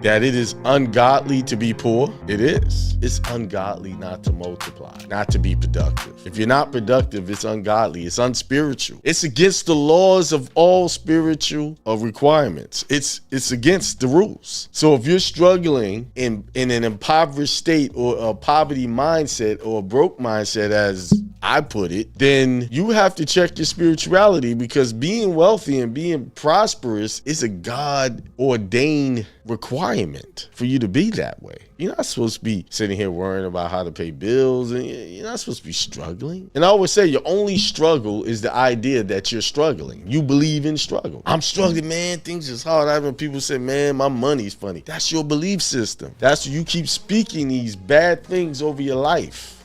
that it is ungodly to be poor? It is. It's ungodly not to multiply, not to be productive. If you're not productive, it's ungodly. It's unspiritual. It's against the laws of all spiritual requirements. It's against the rules. So if you're struggling in an impoverished state or a poverty mindset or a broke mindset, as I put it, then you have to check your spirituality, because being wealthy and being prosperous is a God-ordained requirement for you to be that way. You're not supposed to be sitting here worrying about how to pay bills, and you're not supposed to be struggling. And I always say your only struggle is the idea that you're struggling. You believe in struggle. I'm struggling, man. Things is hard. I have people say, man, my money's funny. That's your belief system. That's you keep speaking these bad things over your life.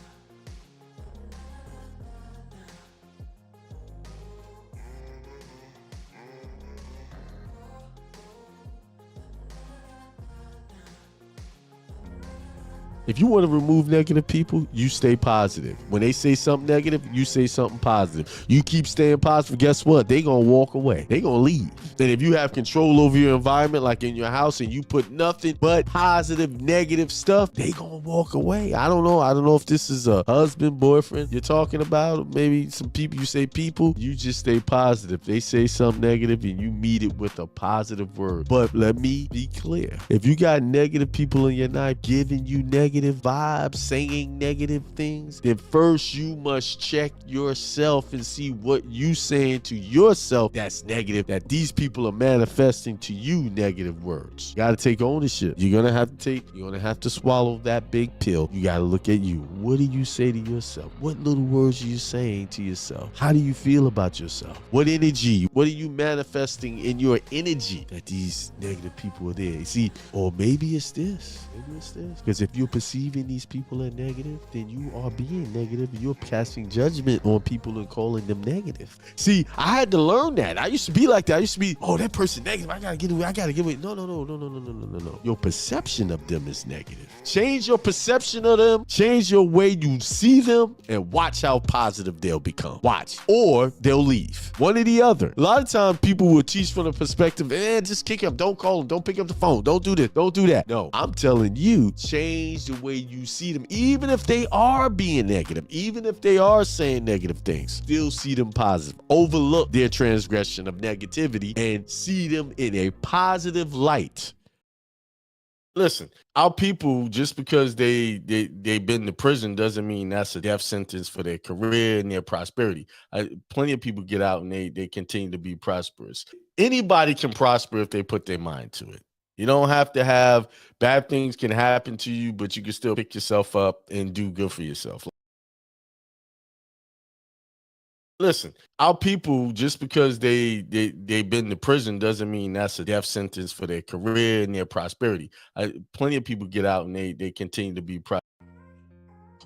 If you want to remove negative people, you stay positive. When they say something negative, you say something positive. You keep staying positive, guess what? They gonna walk away. They gonna leave. Then if you have control over your environment, like in your house, and you put nothing but positive, negative stuff, they gonna walk away. I don't know. I don't know if this is a husband, boyfriend you're talking about. Maybe some people, you say people, you just stay positive. They say something negative and you meet it with a positive word. But let me be clear. If you got negative people in your life giving you negative vibes, saying negative things, then first you must check yourself and see what you saying to yourself that's negative, that these people are manifesting to you negative words. You got to take ownership. You're gonna have to swallow that big pill. You got to look at you. What do you say to yourself? What little words are you saying to yourself? How do you feel about yourself? What energy? What are you manifesting in your energy that these negative people are there? You see, or maybe it's this. Maybe it's this. Because if you're perceiving these people as negative, then you are being negative. You're casting judgment on people and calling them negative. See, I had to learn that. I used to be like that. I used to be, oh, that person negative. I gotta get away. I gotta get away. No. Your perception of them is negative. Change your perception of them. Change your way you see them, and watch how positive they'll become. Watch, or they'll leave. One or the other. A lot of times, people will teach from the perspective, just kick them. Don't call them. Don't pick up the phone. Don't do this. Don't do that. No, I'm telling you, change the way you see them, even if they are being negative, even if they are saying negative things, still see them positive. Overlook their transgression of negativity and see them in a positive light. Listen, our people, just because they've been to prison doesn't mean that's a death sentence for their career and their prosperity. Plenty of people get out and they continue to be prosperous. Anybody can prosper if they put their mind to it. You don't have to have bad things can happen to you, but you can still pick yourself up and do good for yourself. Listen, our people, just because they've been to prison doesn't mean that's a death sentence for their career and their prosperity. Plenty of people get out and they continue to be prosperous.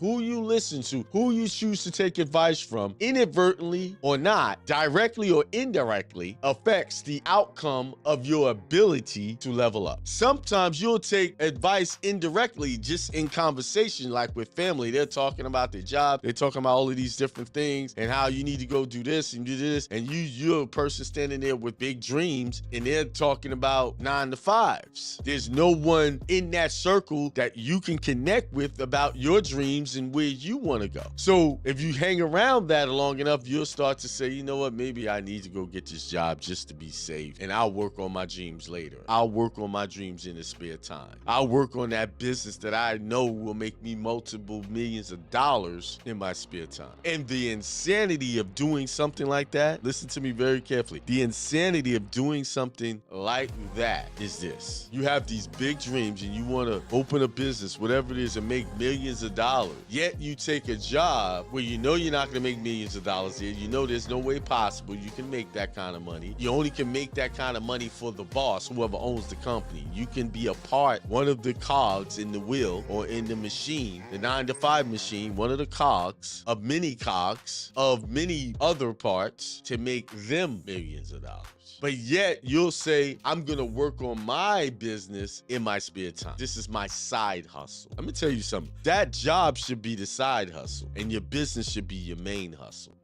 Who you listen to, who you choose to take advice from, inadvertently or not, directly or indirectly, affects the outcome of your ability to level up. Sometimes you'll take advice indirectly, just in conversation, like with family. They're talking about their job, they're talking about all of these different things and how you need to go do this and do this. And you're a person standing there with big dreams, and they're talking about 9 to 5s. There's no one in that circle that you can connect with about your dreams and where you want to go. So if you hang around that long enough, you'll start to say, you know what, maybe I need to go get this job just to be safe, and I'll work on my dreams later. I'll work on my dreams in the spare time. I'll work on that business that I know will make me multiple millions of dollars in my spare time. And the insanity of doing something like that, listen to me very carefully, the insanity of doing something like that is this. You have these big dreams and you want to open a business, whatever it is, and make millions of dollars. Yet you take a job where you know you're not going to make millions of dollars here. You know there's no way possible you can make that kind of money. You only can make that kind of money for the boss, whoever owns the company. You can be a part, one of the cogs in the wheel or in the machine, the 9 to 5 machine, one of the cogs of many other parts to make them millions of dollars. But yet you'll say, I'm gonna work on my business in my spare time. This is my side hustle. Let me tell you something. That job should be the side hustle, and your business should be your main hustle.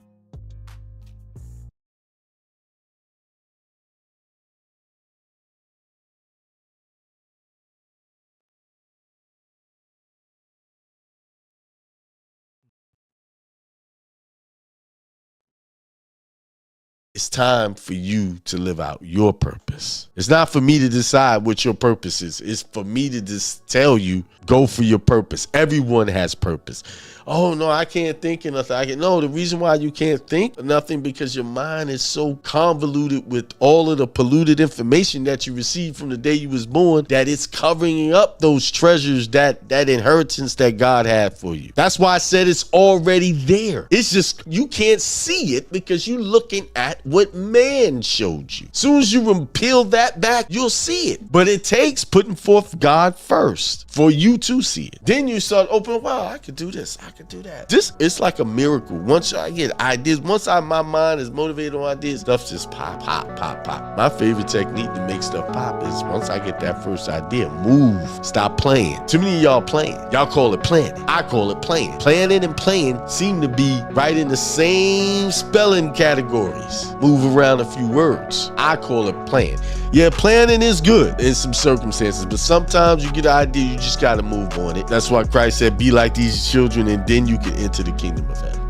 It's time for you to live out your purpose. It's not for me to decide what your purpose is. It's for me to just tell you, go for your purpose. Everyone has purpose. Oh, no, I can't think of nothing. No, the reason why you can't think of nothing because your mind is so convoluted with all of the polluted information that you received from the day you was born that it's covering up those treasures, that inheritance that God had for you. That's why I said it's already there. It's just you can't see it because you're looking at what man showed you. As soon as you peel that back, you'll see it. But it takes putting forth God first for you to see it. Then you start opening, wow, I could do this. I could do that. It's like a miracle. Once I get ideas, my mind is motivated on ideas, stuff just pop. My favorite technique to make stuff pop is once I get that first idea, move. Stop playing. Too many of y'all playing. Y'all call it planning. I call it playing. Planning and playing seem to be right in the same spelling categories. Move around a few words. I call it playing. Yeah, planning is good in some circumstances, but sometimes you get an idea, you just got to move on it. That's why Christ said, be like these children, and then you can enter the kingdom of heaven.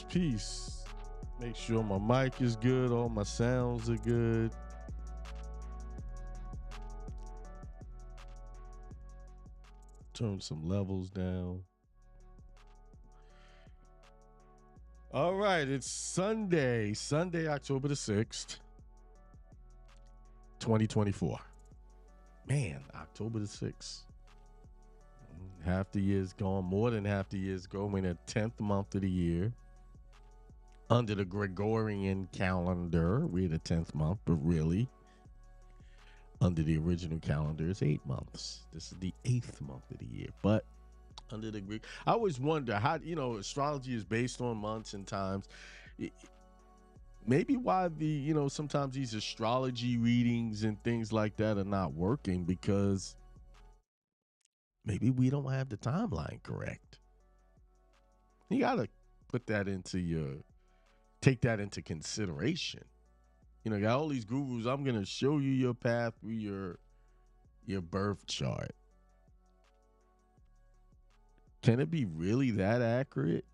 Peace. Make sure my mic is good, all my sounds are good. Turn some levels down. All right, it's Sunday, October the 6th, 2024. Man, October the 6th. Half the year's gone, more than half the year's gone. We're in the 10th month of the year. Under the Gregorian calendar, we're in the 10th month, but really, under the original calendar, it's 8 months. This is the 8th month of the year. But under the Greek, I always wonder how, astrology is based on months and times. Maybe why sometimes these astrology readings and things like that are not working, because maybe we don't have the timeline correct. You got to put that take that into consideration. Got all these gurus. I'm going to show you your path through your birth chart. Can it be really that accurate?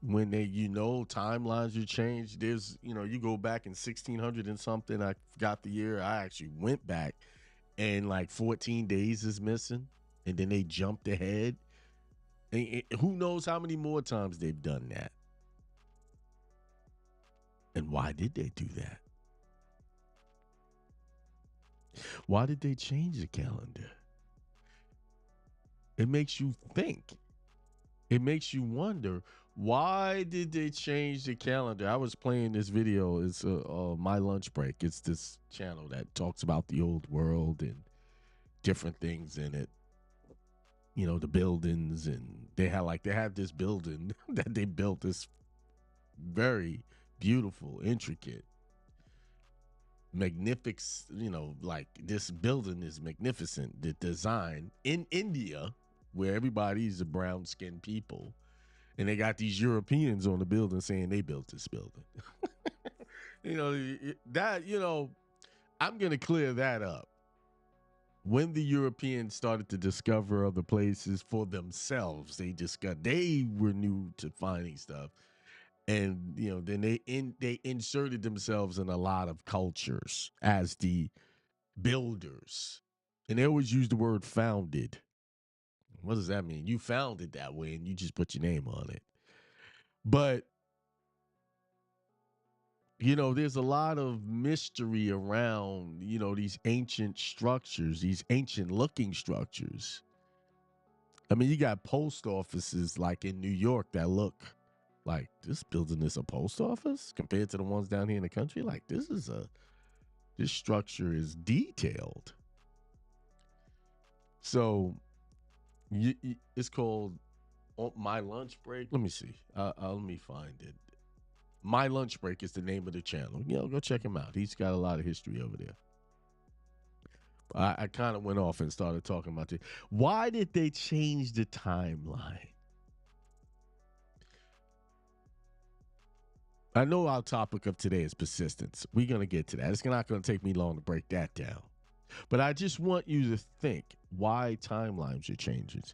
When timelines are changed, there's, you go back in 1600 and something, I forgot the year, I actually went back, and like 14 days is missing, and then they jumped ahead. And who knows how many more times they've done that? And why did they do that? Why did they change the calendar? It makes you think. It makes you wonder, why did they change the calendar? I was playing this video. It's My Lunch Break. It's this channel that talks about the old world and different things in it. The buildings, and they have this building that they built, this very beautiful, intricate, magnificent, like this building is magnificent. The design in India, where everybody's a brown-skinned people, and they got these Europeans on the building saying they built this building. I'm going to clear that up. When the Europeans started to discover other places for themselves, they were new to finding stuff. And, then they inserted themselves in a lot of cultures as the builders. And they always use the word founded. What does that mean? You found it that way and you just put your name on it. But, there's a lot of mystery around, these ancient structures, these ancient looking structures. I mean, you got post offices like in New York that look like, this building is a post office compared to the ones down here in the country. Like, this structure is detailed. So it's called My Lunch Break. Let me see. Let me find it. My Lunch Break is the name of the channel. Go check him out. He's got a lot of history over there. I kind of went off and started talking about it. Why did they change the timeline? I know our topic of today is persistence. We're going to get to that. It's not going to take me long to break that down. But I just want you to think why timelines are changing.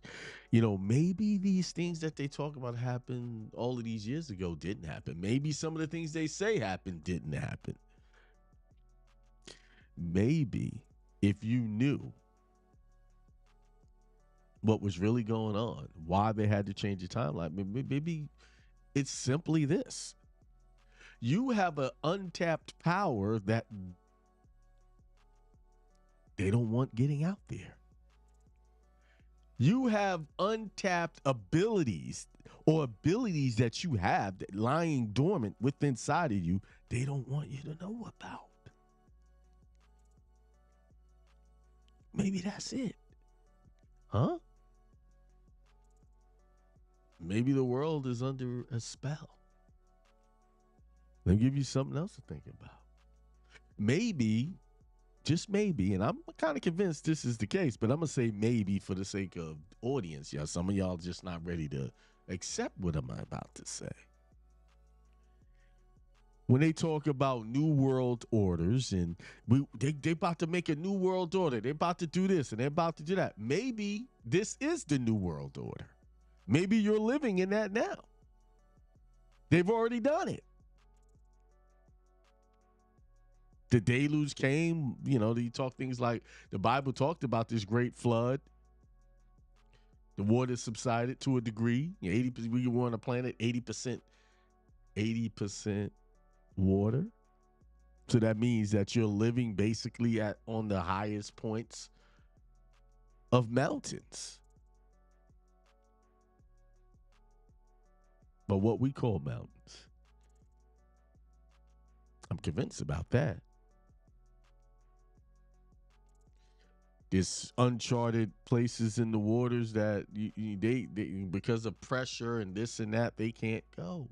Maybe these things that they talk about happened all of these years ago didn't happen. Maybe some of the things they say happened didn't happen. Maybe if you knew what was really going on, why they had to change the timeline, maybe it's simply this. You have an untapped power that they don't want getting out there. You have untapped abilities or abilities that you have that lying dormant within inside of you, they don't want you to know about. Maybe that's it. Huh? Maybe the world is under a spell. Let me give you something else to think about. Maybe, just maybe, and I'm kind of convinced this is the case, but I'm going to say maybe for the sake of audience. Yeah, some of y'all just not ready to accept what I'm about to say. When they talk about new world orders and they about to make a new world order, they're about to do this and they're about to do that. Maybe this is the new world order. Maybe you're living in that now. They've already done it. The deluge came, you talk things like the Bible talked about this great flood. The water subsided to a degree. 80%, we were on a planet, 80% water. So that means that you're living basically on the highest points of mountains. But what we call mountains. I'm convinced about that. There's uncharted places in the waters that they because of pressure and this and that, they can't go.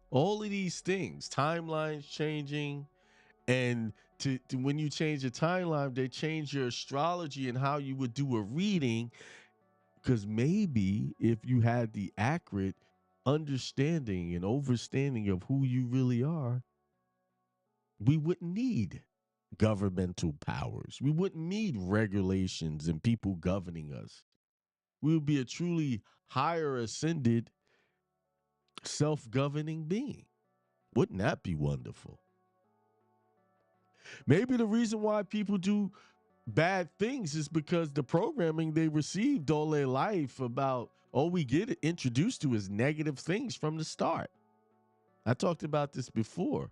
All of these things, timelines changing, and to when you change the timeline, they change your astrology and how you would do a reading. Because maybe if you had the accurate understanding and overstanding of who you really are, we wouldn't need governmental powers. We wouldn't need regulations and people governing us. We would be a truly higher ascended, self-governing being. Wouldn't that be wonderful? Maybe the reason why people do bad things is because the programming they received all their life about, all we get introduced to is negative things from the start. I talked about this before.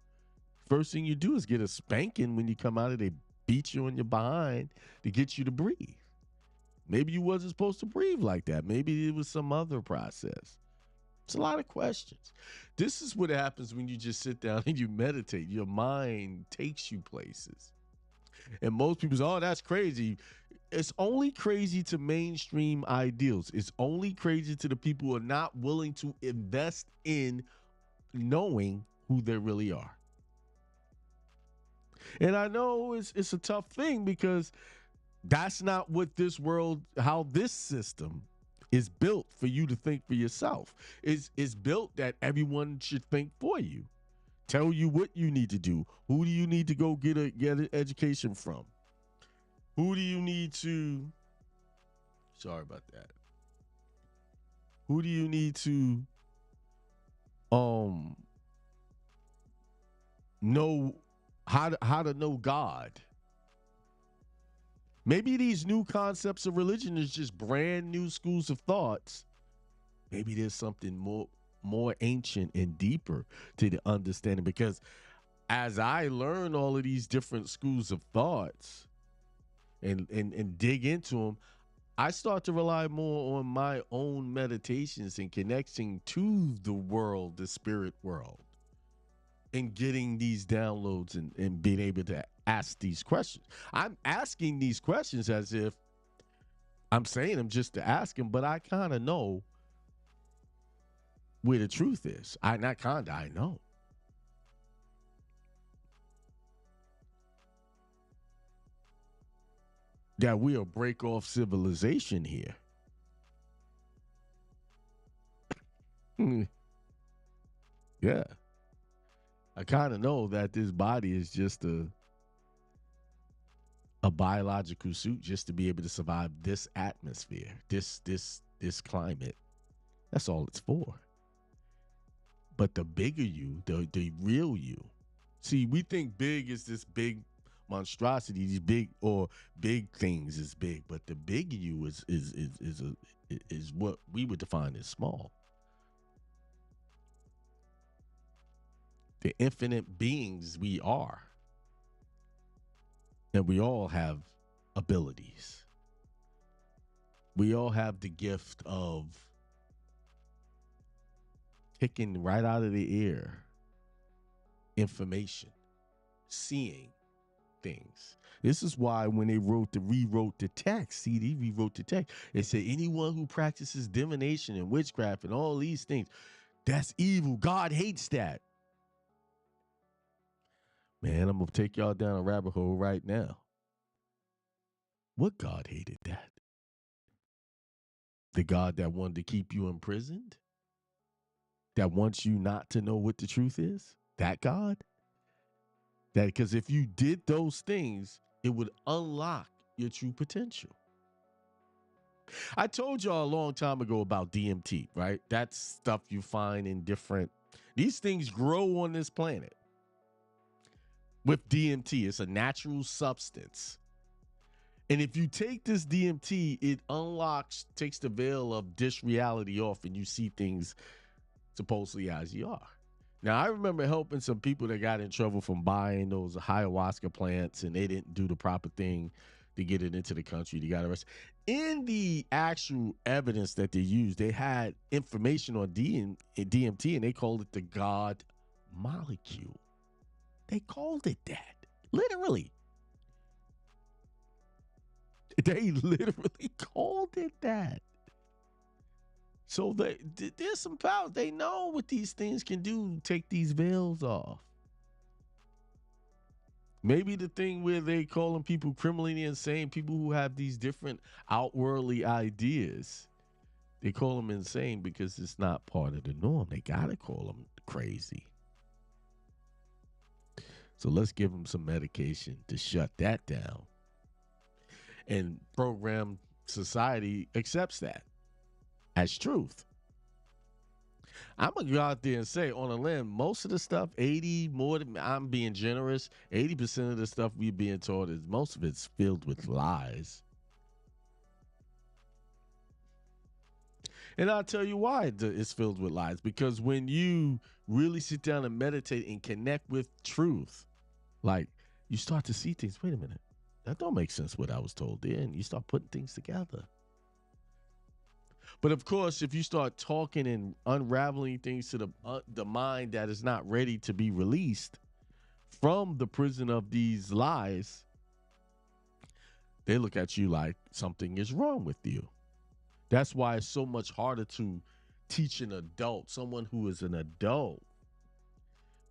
First thing you do is get a spanking when you come out of, they beat you on your behind to get you to breathe. Maybe you wasn't supposed to breathe like that. Maybe it was some other process. It's a lot of questions. This is what happens when you just sit down and you meditate. Your mind takes you places. And most people say, oh, that's crazy. It's only crazy to mainstream ideals. It's only crazy to the people who are not willing to invest in knowing who they really are. And I know it's a tough thing because that's not what this world, how this system is built for you to think for yourself. It's built that everyone should think for you. Tell you what you need to do. Who do you need to go get an education from? Who do you need to, sorry about that. Who do you need to know how to know God? Maybe these new concepts of religion is just brand new schools of thoughts. Maybe there's something more ancient and deeper to the understanding, because as I learn all of these different schools of thoughts and dig into them, I start to rely more on my own meditations and connecting to the world, the spirit world, and getting these downloads and being able to ask these questions. I'm asking these questions as if I'm saying them just to ask them, but I kind of know where the truth is. I know. That we'll break off civilization here. Yeah. I kind of know that this body is just a biological suit just to be able to survive this atmosphere, this climate. That's all it's for. But the bigger you, the real you. See, we think big is this big monstrosity, these big things is big, but the big you is what we would define as small. The infinite beings we are. And we all have abilities. We all have the gift of taking right out of the air information, seeing things. This is why when they rewrote the text, they rewrote the text. They said anyone who practices divination and witchcraft and all these things, that's evil. God hates that. Man, I'm going to take y'all down a rabbit hole right now. What God hated that? The God that wanted to keep you imprisoned? That wants you not to know what the truth is? That God? That because if you did those things, it would unlock your true potential. I told y'all a long time ago about DMT, right? That's stuff you find in these things grow on this planet. With DMT, it's a natural substance. And if you take this DMT, it takes the veil of this reality off and you see things supposedly as you are. Now, I remember helping some people that got in trouble from buying those ayahuasca plants and they didn't do the proper thing to get it into the country. They got arrested. In the actual evidence that they used, they had information on DMT and they called it the God molecule. They called it that. Literally. They literally called it that. So there's some power. They know what these things can do, take these veils off. Maybe the thing where they calling people criminally insane, people who have these different outwardly ideas, they call them insane because it's not part of the norm. They got to call them crazy. So let's give them some medication to shut that down. And program society accepts that as truth. I'm going to go out there and say on a limb, most of the stuff, I'm being generous, 80% of the stuff we're being taught is most of it's filled with lies. And I'll tell you why it's filled with lies. Because when you really sit down and meditate and connect with truth, like you start to see things, wait a minute, that don't make sense what I was told there. And you start putting things together. But of course, if you start talking and unraveling things to the mind that is not ready to be released from the prison of these lies, they look at you like something is wrong with you. That's why it's so much harder to teach an adult, someone who is an adult,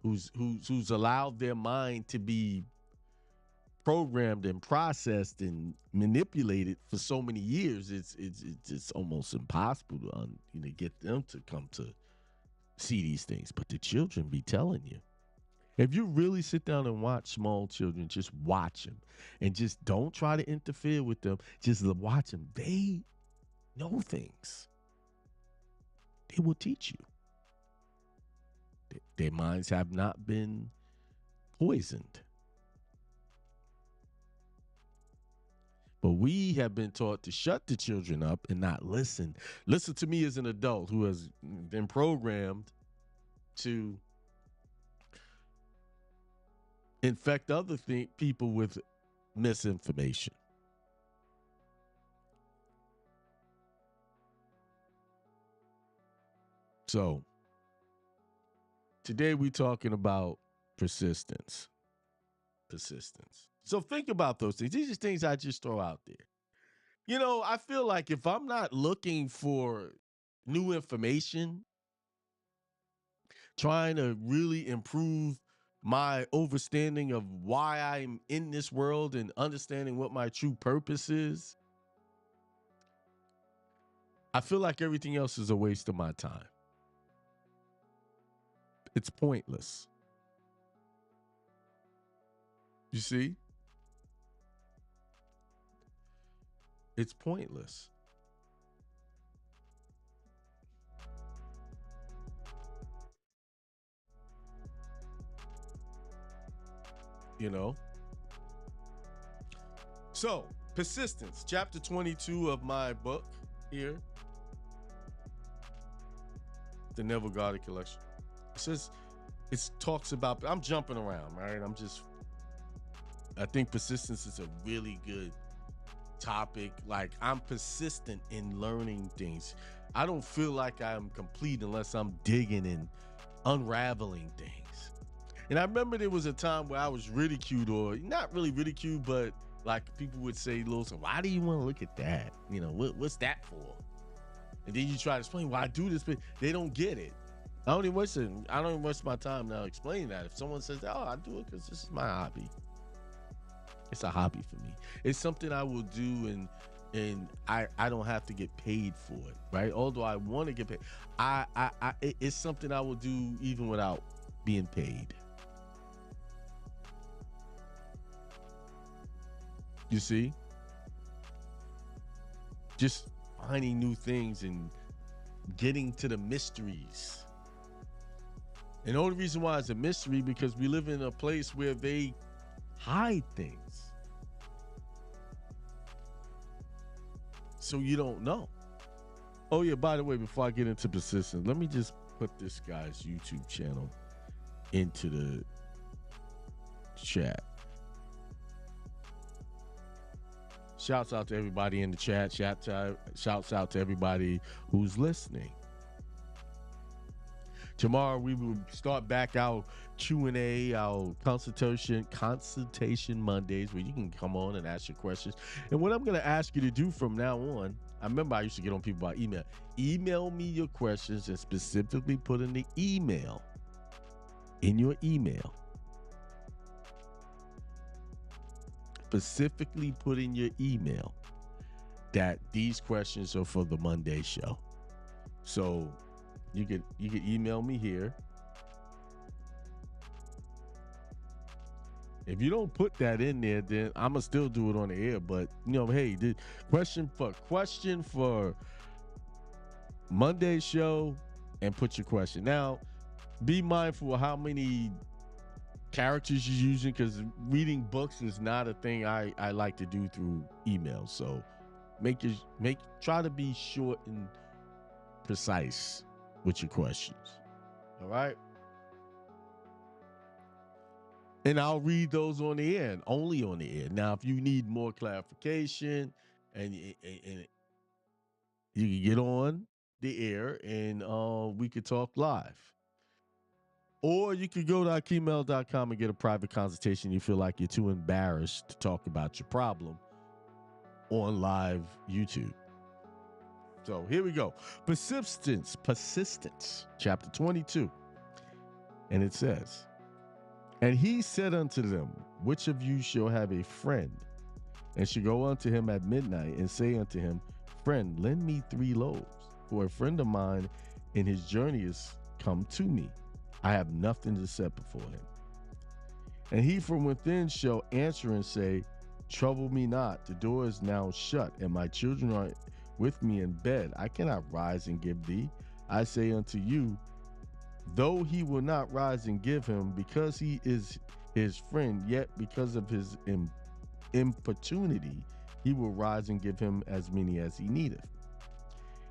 who's allowed their mind to be programmed and processed and manipulated for so many years. It's almost impossible to get them to come to see these things. But the children be telling you. If you really sit down and watch small children, just watch them and just don't try to interfere with them. Just watch them. They know things. They will teach you. Their minds have not been poisoned. But we have been taught to shut the children up and not listen. Listen to me as an adult who has been programmed to infect other people with misinformation. So today we're talking about persistence. So think about those things. These are things I just throw out there. I feel like if I'm not looking for new information, trying to really improve my understanding of why I'm in this world and understanding what my true purpose is, I feel like everything else is a waste of my time. It's pointless. You see? It's pointless. You know? So, persistence, chapter 22 of my book here, the Neville Goddard collection. It says, it talks about, I'm jumping around, right? I think persistence is a really good topic. Like, I'm persistent in learning things. I don't feel like I'm complete unless I'm digging and unraveling things. And I remember there was a time where I was ridiculed, or not really ridiculed, but like people would say, "Listen, why do you want to look at that? You know, what's that for?" And then you try to explain why I do this, but they don't get it. I don't even waste my time now explaining that. If someone says, "Oh, I do it because this is my hobby," it's a hobby for me. It's something I will do, and I don't have to get paid for it, right? Although I want to get paid, it's something I will do even without being paid. You see? Just finding new things and getting to the mysteries. And the only reason why it's a mystery because we live in a place where they hide things. So you don't know. Oh yeah, by the way, before I get into persistence, let me just put this guy's YouTube channel into the chat. Shouts out to everybody in the chat. Shouts out to everybody who's listening. Tomorrow we will start back our Q&A, our consultation Mondays, where you can come on and ask your questions. And what I'm going to ask you to do from now on, I remember I used to get on people by email. Email me your questions and specifically put in the email, in your email. Specifically put in your email that these questions are for the Monday show. So you can email me here. If you don't put that in there, then I'm gonna still do it on the air. But you know, hey, the question for Monday show, and put your question. Now, be mindful of how many characters you're using, because reading books is not a thing I like to do through email. So try to be short and precise with your questions. All right. And I'll read those on the air, and only on the air. Now, if you need more clarification, and you can get on the air and we could talk live. Or you could go to akiemel.com and get a private consultation. You feel like you're too embarrassed to talk about your problem on live YouTube. So here we go. Persistence, chapter 22. And it says, and he said unto them, which of you shall have a friend, and shall go unto him at midnight, and say unto him, friend, lend me 3 loaves, for a friend of mine in his journey is come to me. I have nothing to set before him. And he from within shall answer and say, trouble me not, the door is now shut, and my children are with me in bed. I cannot rise and give thee. I say unto you, though he will not rise and give him, because he is his friend, yet because of his importunity, he will rise and give him as many as he needeth.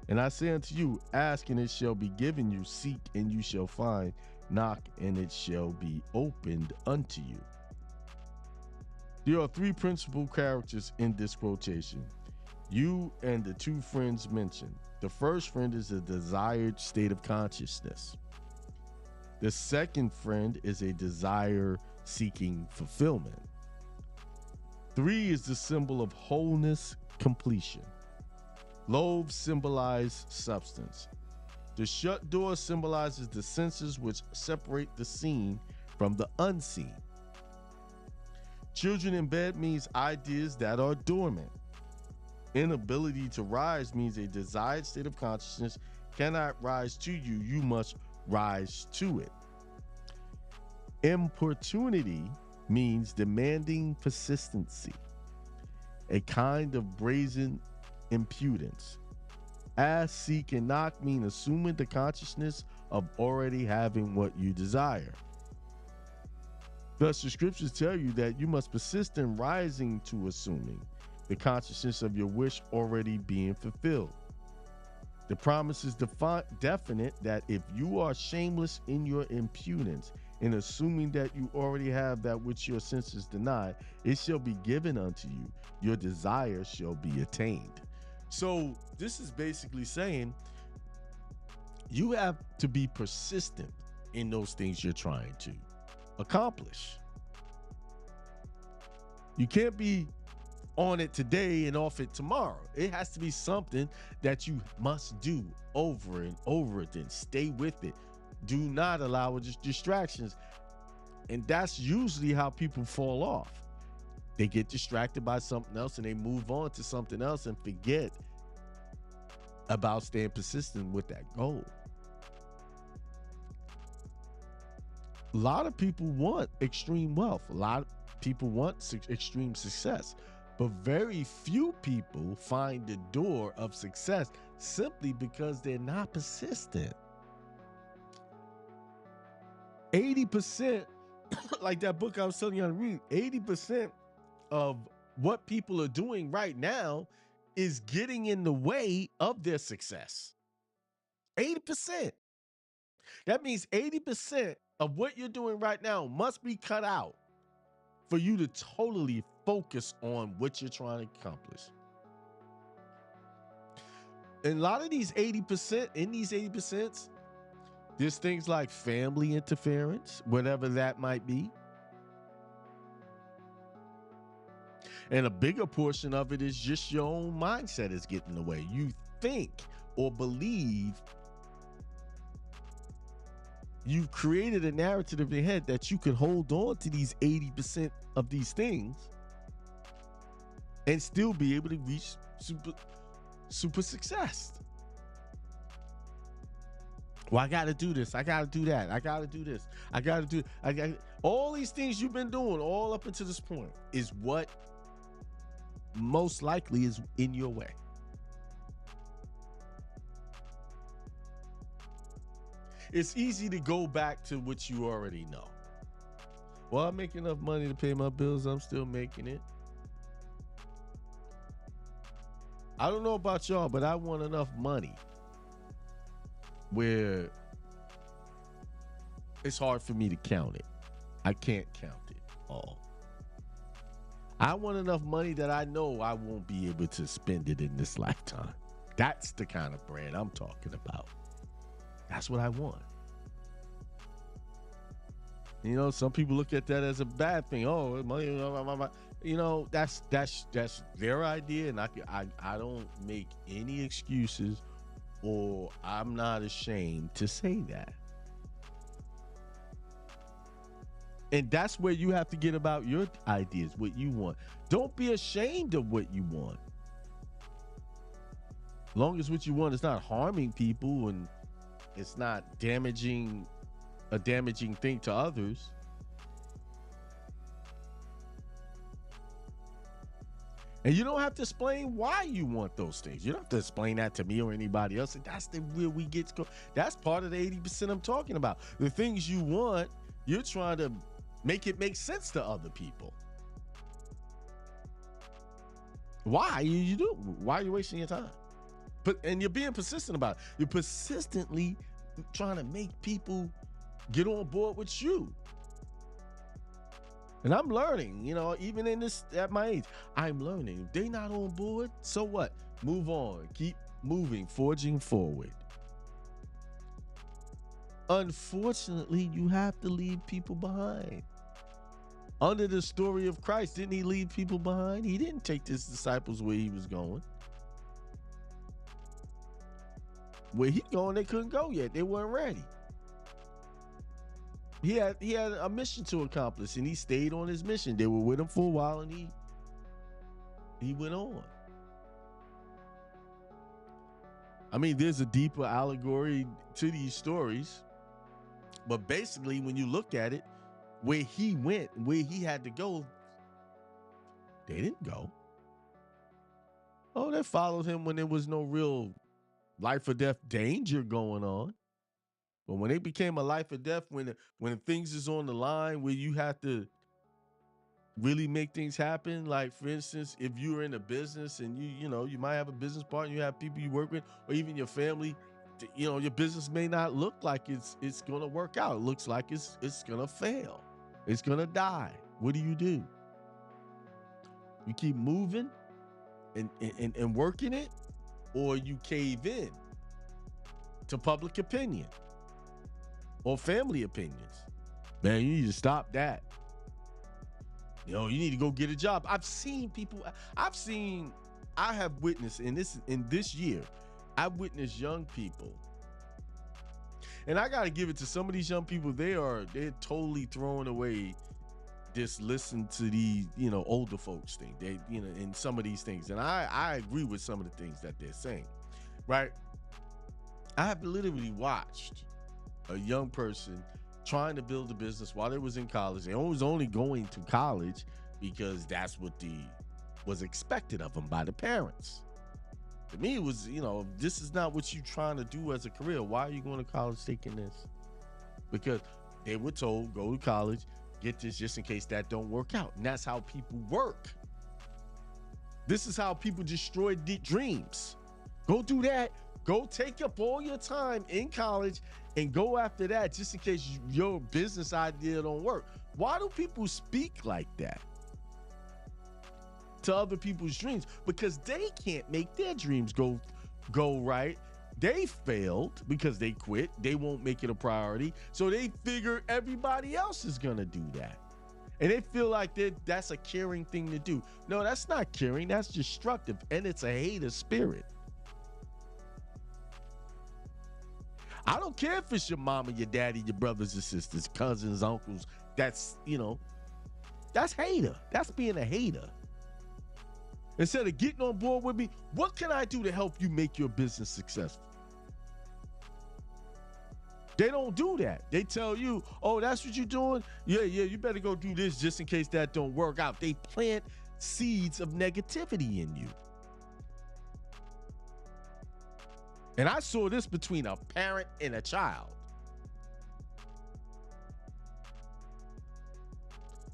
And I say unto you, ask and it shall be given you, seek and you shall find, knock and it shall be opened unto you. There are 3 principal characters in this quotation. You and the 2 friends mentioned. The first friend is a desired state of consciousness. The second friend is a desire seeking fulfillment. 3 is the symbol of wholeness, completion. Loaves symbolize substance. The shut door symbolizes the senses which separate the seen from the unseen. Children in bed means ideas that are dormant. Inability to rise means a desired state of consciousness cannot rise to you, you must rise to it. Importunity means demanding persistency, a kind of brazen impudence. Ask, seek, and knock mean assuming the consciousness of already having what you desire. Thus, the scriptures tell you that you must persist in rising to assuming the consciousness of your wish already being fulfilled. The promise is definite that if you are shameless in your impudence, in assuming that you already have that which your senses deny, it shall be given unto you. Your desire shall be attained. So this is basically saying you have to be persistent in those things you're trying to accomplish. You can't be on it today and off it tomorrow. It has to be something that you must do over and over again. Stay with it. Do not allow distractions. And that's usually how people fall off. They get distracted by something else and they move on to something else and forget about staying persistent with that goal. A lot of people want extreme wealth. A lot of people want extreme success. But very few people find the door of success simply because they're not persistent. 80%, like that book I was telling you how to read, 80% of what people are doing right now is getting in the way of their success. 80%. That means 80% of what you're doing right now must be cut out for you to totally focus on what you're trying to accomplish. And a lot of these 80%, in these 80%, there's things like family interference, whatever that might be. And a bigger portion of it is just your own mindset is getting in the way. You think or believe you've created a narrative in your head that you can hold on to these 80% of these things and still be able to reach super success. Well, I got to do this. I got to do that. I got to do this. I got to do all these things you've been doing all up until this point is what most likely is in your way. It's easy to go back to what you already know. Well, I make enough money to pay my bills. I'm still making it. I don't know about y'all, but I want enough money where it's hard for me to count it. I can't count it all. I want enough money that I know I won't be able to spend it in this lifetime. That's the kind of bread I'm talking about. That's what I want. You know, some people look at that as a bad thing. Oh, money, you know, that's their idea, and I don't make any excuses, or I'm not ashamed to say that. And that's where you have to get about your ideas, what you want. Don't be ashamed of what you want. As long as what you want is not harming people and it's not a damaging thing to others. And you don't have to explain why you want those things. You don't have to explain that to me or anybody else. And that's where we get to go. That's part of the 80% I'm talking about. The things you want, you're trying to make it make sense to other people. Why you do? Why are you wasting your time? And you're being persistent about it. You're persistently trying to make people get on board with you. And I'm learning, you know, even at my age, I'm learning. If they're not on board, so what? Move on, keep moving, forging forward. Unfortunately, you have to leave people behind. Under the story of Christ, didn't he leave people behind? He didn't take his disciples where he was going. Where he going, they couldn't go yet. They weren't ready. He had a mission to accomplish, and he stayed on his mission. They were with him for a while, and he went on. I mean, there's a deeper allegory to these stories, but basically, when you look at it, where he went, where he had to go, they didn't go. Oh, they followed him when there was no real life or death danger going on. But when it became a life or death, when things is on the line where you have to really make things happen, like for instance, if you're in a business and you might have a business partner, you have people you work with, or even your family, your business may not look like it's gonna work out. It looks like it's gonna fail. It's gonna die. What do? You keep moving and working it, or you cave in to public opinion or family opinions. Man, you need to stop that. You need to go get a job. I have witnessed in this year, I've witnessed young people, and I got to give it to some of these young people. They're totally throwing away this listen to these, older folks thing. They, in some of these things. And I agree with some of the things that they're saying, right? I have literally watched a young person trying to build a business while they was in college. They was only going to college because that's what was expected of them by the parents. To me, it was, this is not what you're trying to do as a career. Why are you going to college taking this? Because they were told, go to college, get this just in case that don't work out. And that's how people work. This is how people destroy dreams. Go do that. Go take up all your time in college and go after that just in case your business idea don't work. Why do people speak like that to other people's dreams? Because they can't make their dreams go right. They failed because they quit. They won't make it a priority. So they figure everybody else is going to do that. And they feel like that's a caring thing to do. No, that's not caring. That's destructive. And it's a hater spirit. I don't care if it's your mama, your daddy, your brothers and sisters, cousins, uncles. That's hater. That's being a hater. Instead of getting on board with me, what can I do to help you make your business successful? They don't do that. They tell you, oh, that's what you're doing? Yeah, you better go do this just in case that don't work out. They plant seeds of negativity in you. And I saw this between a parent and a child.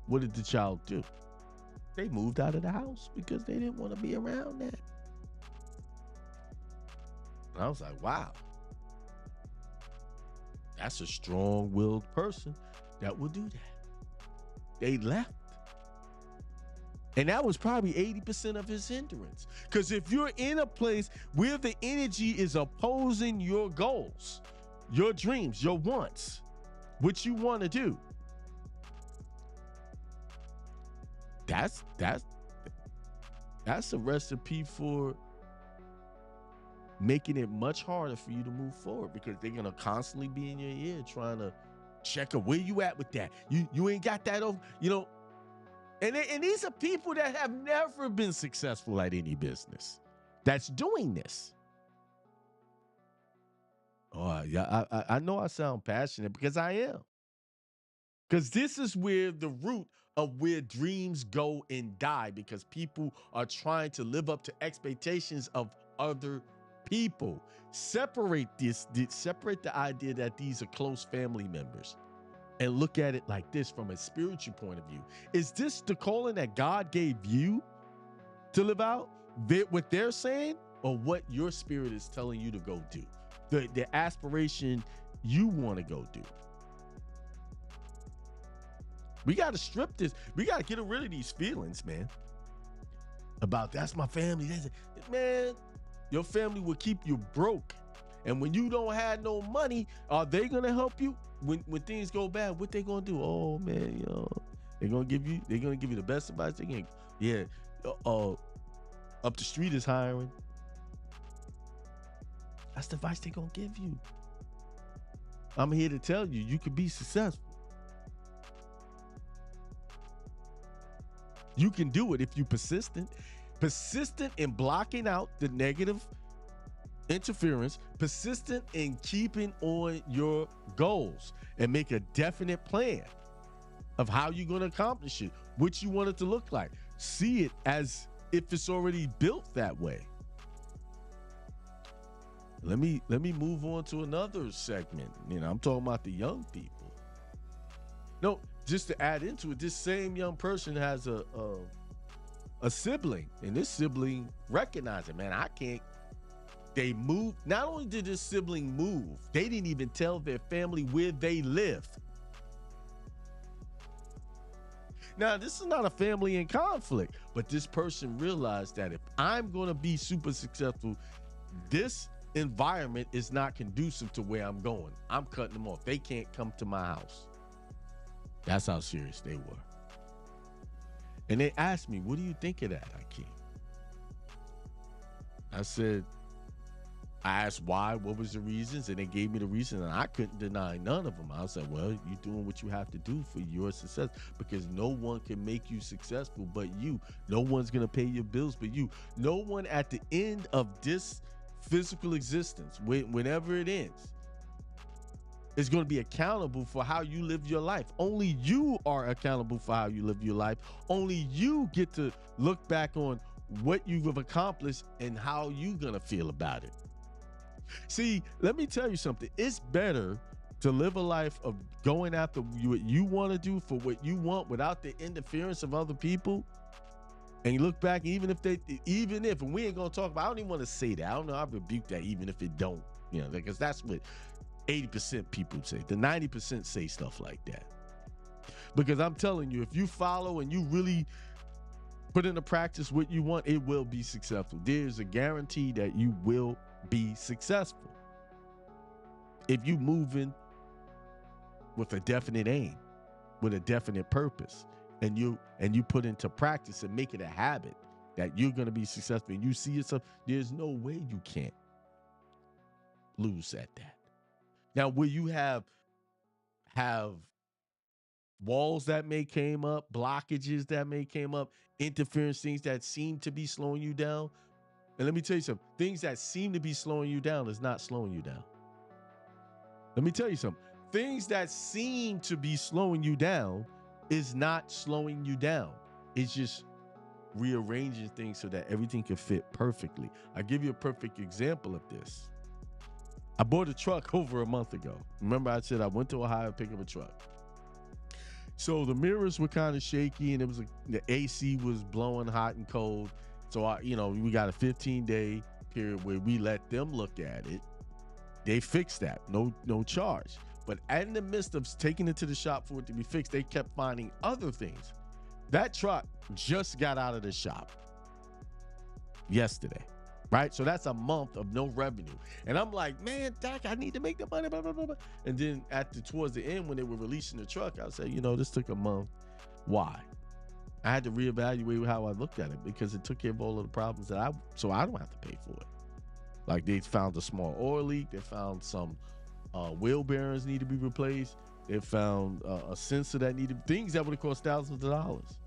What did the child do? They moved out of the house because they didn't want to be around that. And I was like, wow. That's a strong-willed person that will do that. They left. And that was probably 80% of his hindrance. Because if you're in a place where the energy is opposing your goals, your dreams, your wants, what you want to do, that's a recipe for making it much harder for you to move forward, because they're going to constantly be in your ear trying to check where you at with that. You ain't got that over, And these are people that have never been successful at any business that's doing this. Oh, yeah, I know I sound passionate because I am. Because this is where the root of where dreams go and die, because people are trying to live up to expectations of other people. Separate the idea that these are close family members. And look at it like this from a spiritual point of view. Is this the calling that God gave you to live out? What they're saying, or what your spirit is telling you to go do? The aspiration you want to go do. We got to strip this. We got to get rid of these feelings, man. About that's my family. Man, your family will keep you broke. And when you don't have no money, are they going to help you? When things go bad, what they gonna do? Oh man, they're gonna give you the best advice they can. Yeah, up the street is hiring. That's the advice they're gonna give you. I'm here to tell you, you can be successful. You can do it if you're persistent in blocking out the negative interference, persistent in keeping on your goals, and make a definite plan. of how you're going to accomplish it, what you want it to look like. See it as if it's already built that way. Let me move on to another segment. I'm talking about the young people. No, just to add into it, this same young person has a sibling, and this sibling recognized it. Man, I can't. They moved. Not only did this sibling move, they didn't even tell their family where they live. Now, this is not a family in conflict, but this person realized that if I'm going to be super successful, this environment is not conducive to where I'm going. I'm cutting them off. They can't come to my house. That's how serious they were. And they asked me, what do you think of that, Akeem? I asked why, what was the reasons, and they gave me the reason, and I couldn't deny none of them. I said, well, you're doing what you have to do for your success, because no one can make you successful but you. No one's going to pay your bills but you. No one at the end of this physical existence, whenever it ends, is going to be accountable for how you live your life. Only you are accountable for how you live your life. Only you get to look back on what you've accomplished and how you're going to feel about it. See, let me tell you something. It's better to live a life of going after what you want to do for what you want without the interference of other people. And you look back, even if, and we ain't going to talk about, I don't even want to say that. I don't know. I rebuke that even if it don't, because that's what 80% people say. The 90% say stuff like that. Because I'm telling you, if you follow and you really put into practice what you want, it will be successful. There's a guarantee that you will be successful if you move in with a definite aim, with a definite purpose, and you put into practice and make it a habit that you're going to be successful, and you see yourself. There's no way you can't lose at that. Now, will you have walls that may came up, blockages that may came up, interference, things that seem to be slowing you down? And let me tell you something. Things that seem to be slowing you down is not slowing you down. Let me tell you something. Things that seem to be slowing you down is not slowing you down. It's just rearranging things so that everything can fit perfectly. I'll give you a perfect example of this. I bought a truck over a month ago. Remember I said I went to Ohio to pick up a truck. So the mirrors were kind of shaky, and it was the AC was blowing hot and cold. So we got a 15-day period where we let them look at it. They fixed that, no charge. But in the midst of taking it to the shop for it to be fixed, they kept finding other things. That truck just got out of the shop yesterday, right? So that's a month of no revenue. And I'm like, man, Dak, I need to make the money, blah, blah, blah, blah. And then towards the end, when they were releasing the truck, I said, this took a month. Why? I had to reevaluate how I looked at it, because it took care of all of the problems so I don't have to pay for it. Like, they found a small oil leak. They found some wheel bearings need to be replaced. They found a sensor that needed, things that would have cost thousands of dollars.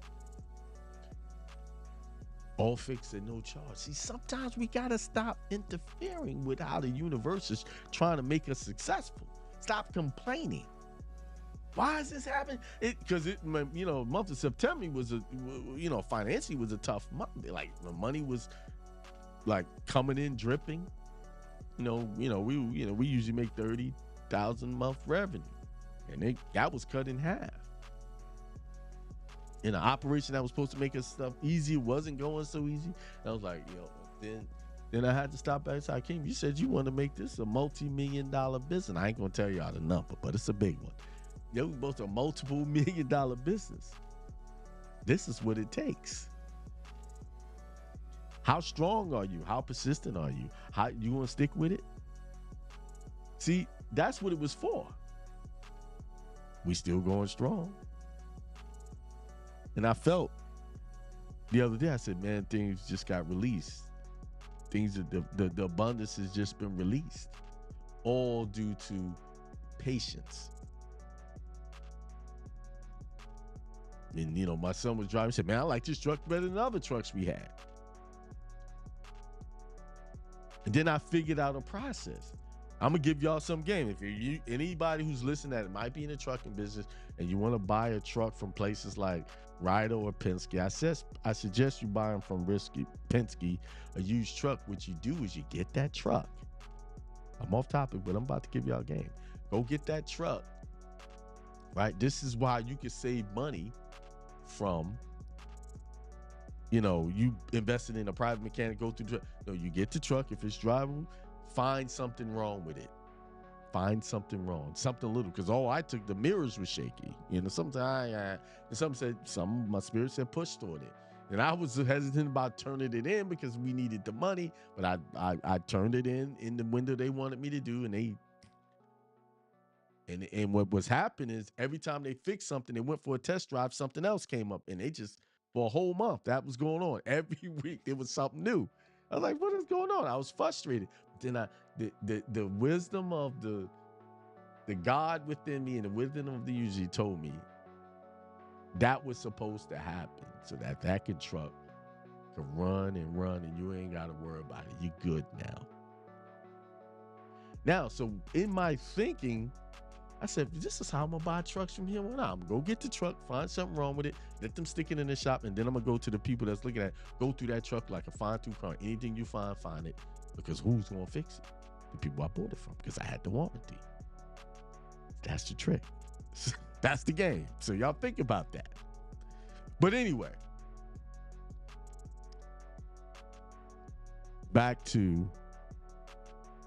All fixed at no charge. See, sometimes we got to stop interfering with how the universe is trying to make us successful. Stop complaining. Why is this happening? Because month of September was financially was a tough month. Like, the money was like coming in dripping. We usually make 30,000 a month revenue, and that was cut in half. In an operation that was supposed to make us stuff easy wasn't going so easy. And I was like, then I had to stop back and say, Akeem, you said you want to make this a multi-million-dollar business. I ain't gonna tell y'all the number, but it's a big one. It was both a multiple $1-million business. This is what it takes. How strong are you? How persistent are you? How you gonna stick with it? See, that's what it was for. We still going strong. And I felt the other day, I said, man, things just got released. The abundance has just been released, all due to patience. And my son was driving, said, man, I like this truck better than other trucks we had. And then I figured out a process. I'm gonna give y'all some game. If you anybody who's listening that might be in the trucking business and you want to buy a truck from places like Ryder or Penske, I suggest you buy them from Penske, a used truck. What you do is you get that truck. I'm off topic, but I'm about to give y'all a game. Go get that truck. Right? This is why you can save money from, you invested in a private mechanic, go through the truck. No, you get the truck. If it's drivable, find something wrong with it. Find something wrong, something little. Because I took the mirrors were shaky. Sometimes my spirit said push toward it. And I was hesitant about turning it in because we needed the money, but I turned it in the window they wanted me to do, and what was happening is every time they fixed something, they went for a test drive, something else came up, and they just for a whole month that was going on. Every week there was something new. I was like, what is going on? I was frustrated. But then the wisdom of the God within me and the wisdom of the user told me that was supposed to happen so that truck could run and you ain't got to worry about it. You good now. So in my thinking, I said, this is how I'm going to buy trucks from here on out. I'm going to go get the truck, find something wrong with it, let them stick it in the shop, and then I'm going to go to the people that's looking at it, go through that truck like a fine-tooth comb. Anything you find it, because who's going to fix it? The people I bought it from, because I had the warranty. That's the trick. That's the game. So y'all think about that. But anyway, back to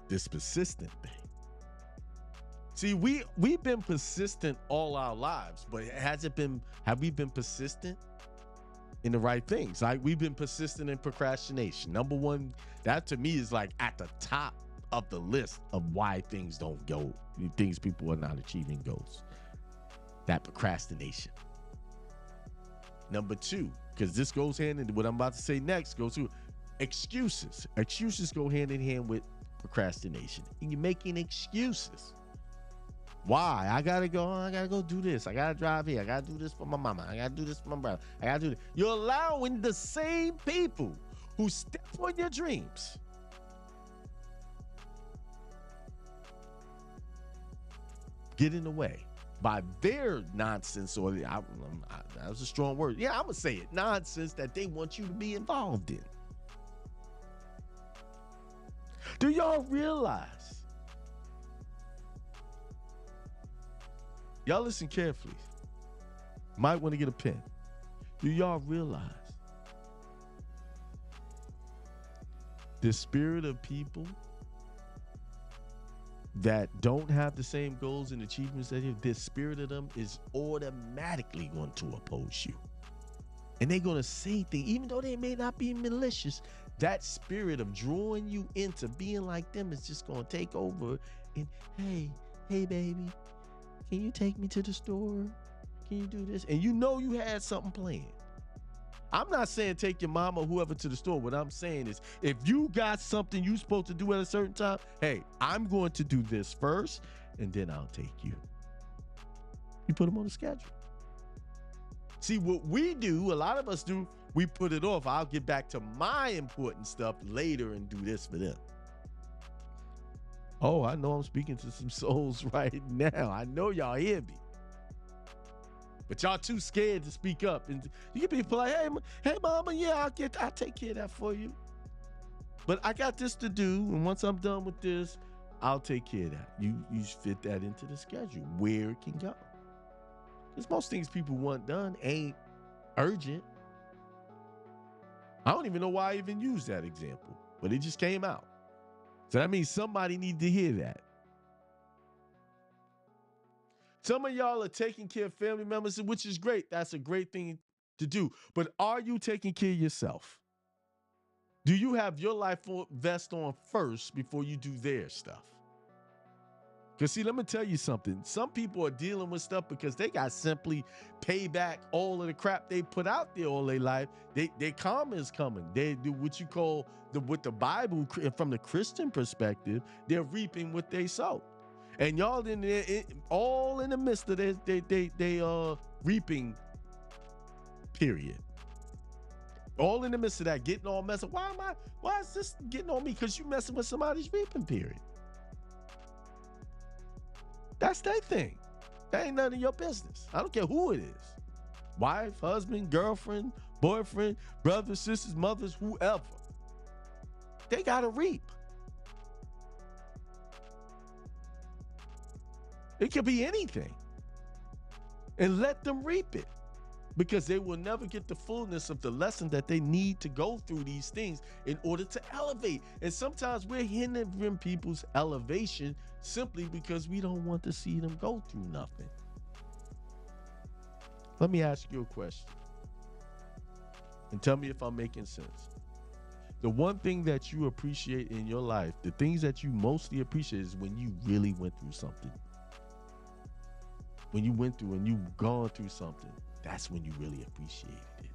this persistent thing. See, we've been persistent all our lives, but have we been persistent in the right things? Like, we've been persistent in procrastination. Number one, that to me is like at the top of the list of why things don't go, things people are not achieving goals. That procrastination. Number two, because this goes hand in what I'm about to say next, goes to excuses. Excuses go hand in hand with procrastination. And you're making excuses. Why? I gotta go do this. I gotta drive here. I gotta do this for my mama. I gotta do this for my brother. I gotta do this. You're allowing the same people who step on your dreams get in the way by their nonsense, or that was a strong word. Yeah, I'm gonna say it. Nonsense that they want you to be involved in. Do y'all realize? Y'all listen carefully. Might want to get a pen. Do y'all realize the spirit of people that don't have the same goals and achievements that you have, the spirit of them is automatically going to oppose you. And they're going to say things, even though they may not be malicious, that spirit of drawing you into being like them is just going to take over. And hey, baby, can you take me to the store? Can you do this? And you had something planned. I'm not saying take your mom or whoever to the store. What I'm saying is, if you got something you supposed to do at a certain time, hey, I'm going to do this first, and then I'll take you. You put them on the schedule. See, what we do, a lot of us do, we put it off. I'll get back to my important stuff later and do this for them. Oh, I know I'm speaking to some souls right now. I know y'all hear me. But y'all too scared to speak up. And you can be like, hey, mama, yeah, I'll take care of that for you. But I got this to do, and once I'm done with this, I'll take care of that. You fit that into the schedule, where it can go. Because most things people want done ain't urgent. I don't even know why I even used that example, but it just came out. So that means somebody needs to hear that. Some of y'all are taking care of family members, which is great. That's a great thing to do. But are you taking care of yourself? Do you have your life vest on first before you do their stuff? Because see, let me tell you something. Some people are dealing with stuff because they got simply pay back all of the crap they put out there all their life. Their karma is coming. They do what you call, with the Bible, from the Christian perspective, they're reaping what they sow. And y'all in there, all in the midst of this, they reaping period. All in the midst of that, getting all messed up. Why is this getting on me? Because you messing with somebody's reaping period. That's their thing. That ain't none of your business. I don't care who it is. Wife, husband, girlfriend, boyfriend, brothers, sisters, mothers, whoever. They got to reap. It could be anything. And let them reap it. Because they will never get the fullness of the lesson that they need to go through these things in order to elevate. And sometimes we're hindering people's elevation simply because we don't want to see them go through nothing. Let me ask you a question. And tell me if I'm making sense. The one thing that you appreciate in your life, the things that you mostly appreciate is when you really went through something. When you went through and you've gone through something. That's when you really appreciated it.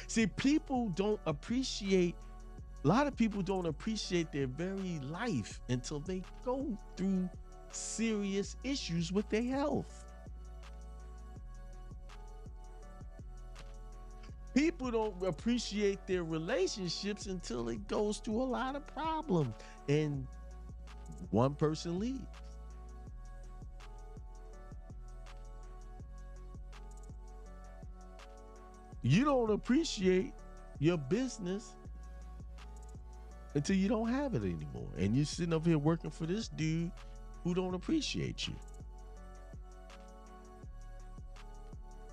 See, people don't appreciate, a lot of people don't appreciate their very life until they go through serious issues with their health. People don't appreciate their relationships until it goes through a lot of problems and one person leaves. You don't appreciate your business until you don't have it anymore. And you're sitting up here working for this dude who don't appreciate you.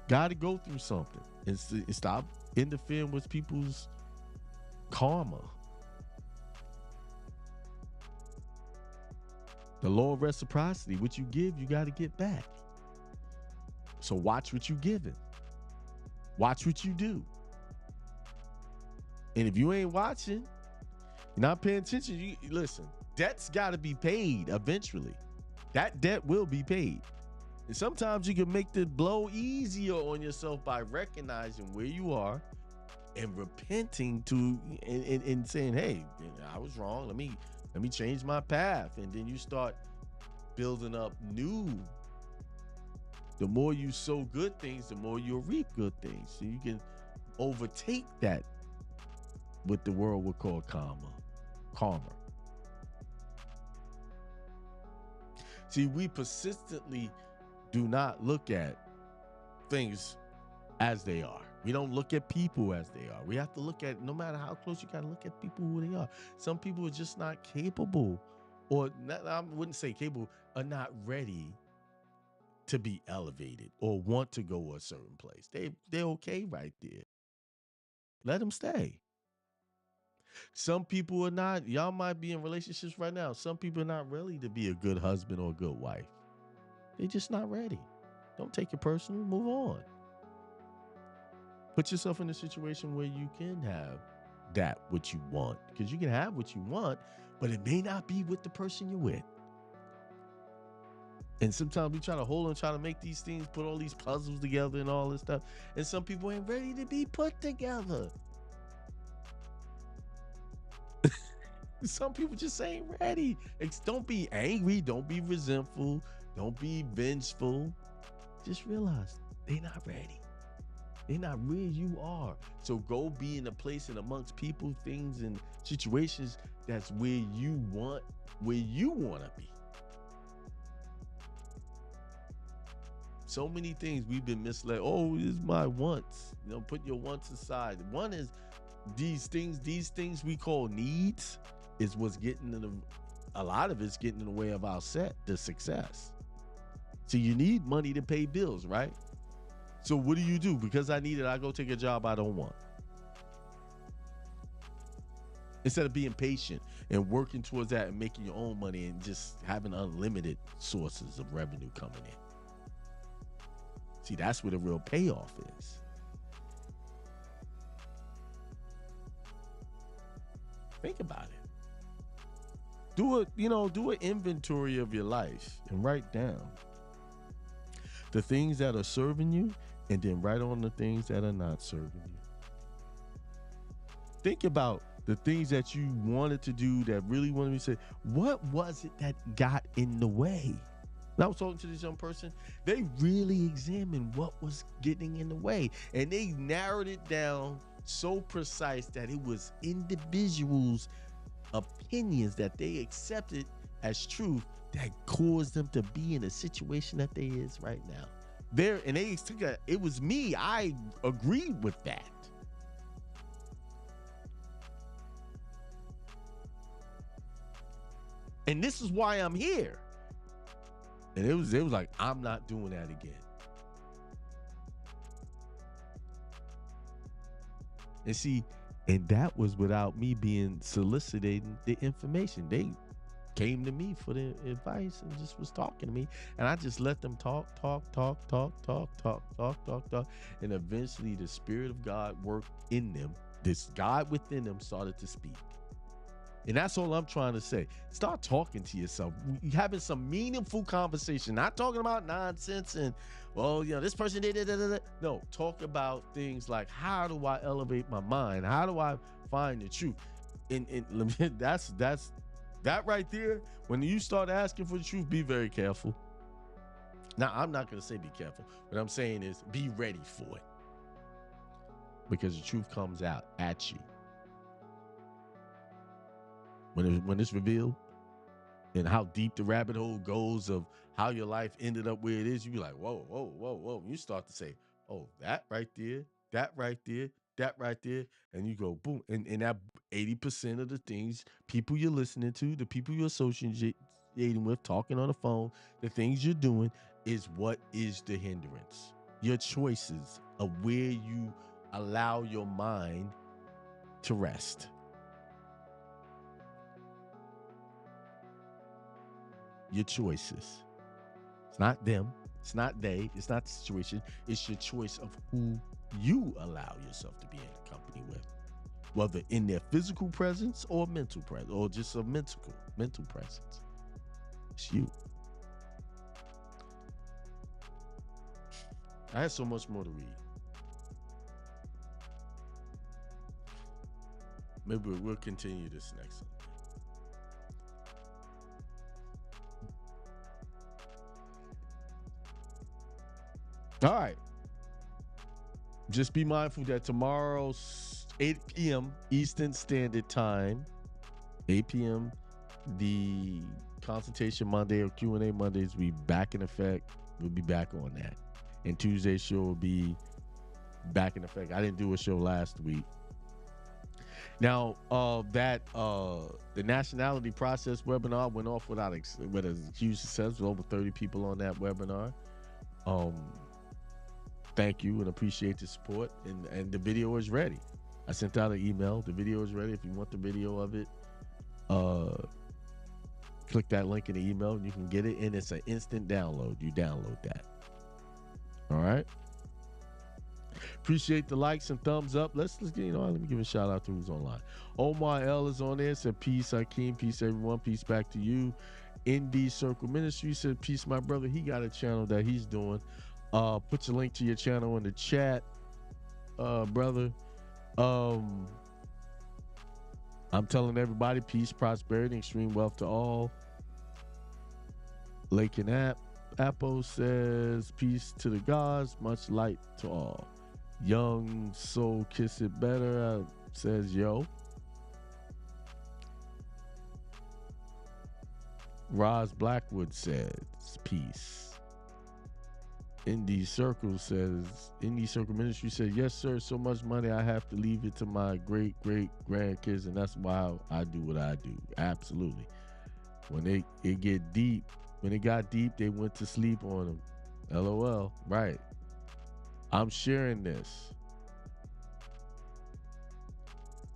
Got to go through something and stop interfering with people's karma. The law of reciprocity, what you give, you got to get back. So watch what you're giving. Watch what you do. And if you ain't watching, you're not paying attention, you listen, debt's got to be paid eventually. That debt will be paid. And sometimes you can make the blow easier on yourself by recognizing where you are and repenting to and saying, hey, I was wrong. Let me change my path. And then you start building up new. The more you sow good things, the more you'll reap good things. So you can overtake that, what the world would call karma. See, we persistently do not look at things as they are. We don't look at people as they are. We have to look at, no matter how close, you got to look at people who they are. Some people are just not capable, or not, I wouldn't say capable, are not ready to be elevated or want to go a certain place. They're okay right there. Let them stay. Some people are not. Y'all might be in relationships right now. Some people are not ready to be a good husband or a good wife. They're just not ready. Don't take it personal. Move on. Put yourself in a situation where you can have that what you want, because you can have what you want, but it may not be with the person you're with. And sometimes we try to hold on, try to make these things, put all these puzzles together and all this stuff. And some people ain't ready to be put together. Some people just ain't ready. Don't be angry. Don't be resentful. Don't be vengeful. Just realize they're not ready. They're not where you are. So go be in a place and amongst people, things, and situations that's where you want to be. So many things we've been misled. Oh, this is my wants. Put your wants aside. One is these things we call needs is what's getting in a lot of it's getting in the way of our the success. So you need money to pay bills, right? So what do? Because I need it, I go take a job I don't want. Instead of being patient and working towards that and making your own money and just having unlimited sources of revenue coming in. See, that's where the real payoff is. Think about it. Do an inventory of your life and write down the things that are serving you, and then write on the things that are not serving you. Think about the things that you wanted to do that really wanted to say, what was it that got in the way? And I was talking to this young person. They really examined what was getting in the way, and they narrowed it down so precise that it was individuals' opinions that they accepted as truth that caused them to be in a situation that they is right now. It was me. I agreed with that. And this is why I'm here. And it was like, I'm not doing that again. And see, and that was without me being soliciting the information. They came to me for the advice and just was talking to me. And I just let them talk. And eventually the Spirit of God worked in them. This God within them started to speak. And that's all I'm trying to say. Start talking to yourself, having some meaningful conversation, not talking about nonsense and, well, this person did it. No, talk about things like, how do I elevate my mind? How do I find the truth? And that's that right there. When you start asking for the truth, be very careful. Now, I'm not going to say be careful. What I'm saying is be ready for it, because the truth comes out at you. When it's revealed, and how deep the rabbit hole goes of how your life ended up where it is, you be like, whoa. You start to say, oh, that right there, that right there, that right there. And you go, boom. And that 80% of the things, people you're listening to, the people you're associating with, talking on the phone, the things you're doing is what is the hindrance. Your choices of where you allow your mind to rest. Your choices. It's not them. It's not they. It's not the situation. It's your choice of who you allow yourself to be in company with, whether in their physical presence or mental presence, or just a mental presence. It's you. I have so much more to read. Maybe we'll continue this next Sunday. All right. Just be mindful that tomorrow's 8 p.m. Eastern Standard Time, 8 p.m. the consultation Monday or Q&A Mondays will be back in effect. We'll be back on that. And Tuesday's show will be back in effect. I didn't do a show last week. Now, the nationality process webinar went off with a huge success. Over 30 people on that webinar. Thank you and appreciate the support. And the video is ready. I sent out an email. The video is ready. If you want the video of it, click that link in the email and you can get it. And it's an instant download. You download that. All right. Appreciate the likes and thumbs up. Let's get, let me give a shout out to who's online. Omar L is on there. Said peace, Akeem. Peace, everyone. Peace back to you. ND Circle Ministry said peace, my brother. He got a channel that he's doing. Put your link to your channel in the chat, brother. I'm telling everybody peace, prosperity, extreme wealth to all. Lake and Apple says peace to the gods, much light to all. Young Soul Kiss It Better says yo. Roz Blackwood says peace. Indie Circle Ministry says, yes, sir, so much money I have to leave it to my great grandkids, and that's why I do what I do. Absolutely. When it get deep, when it got deep, they went to sleep on them. LOL. Right. I'm sharing this.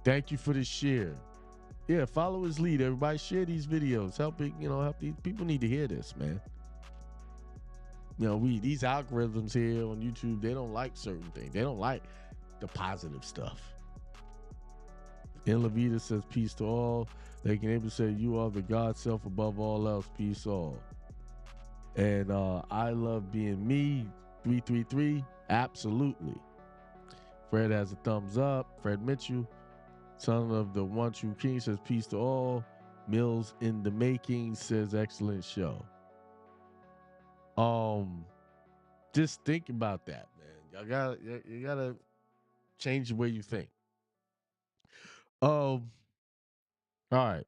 Thank you for the share. Yeah, follow his lead. Everybody share these videos. Help these people need to hear this, man. These algorithms here on YouTube, they don't like certain things. They don't like the positive stuff. And Levita says, peace to all. They can able to say, you are the God self above all else. Peace all. And I love being me. 333. Absolutely. Fred has a thumbs up. Fred Mitchell, son of the one true king, says, peace to all. Mills in the making says, excellent show. Just think about that, man. You gotta change the way you think. All right.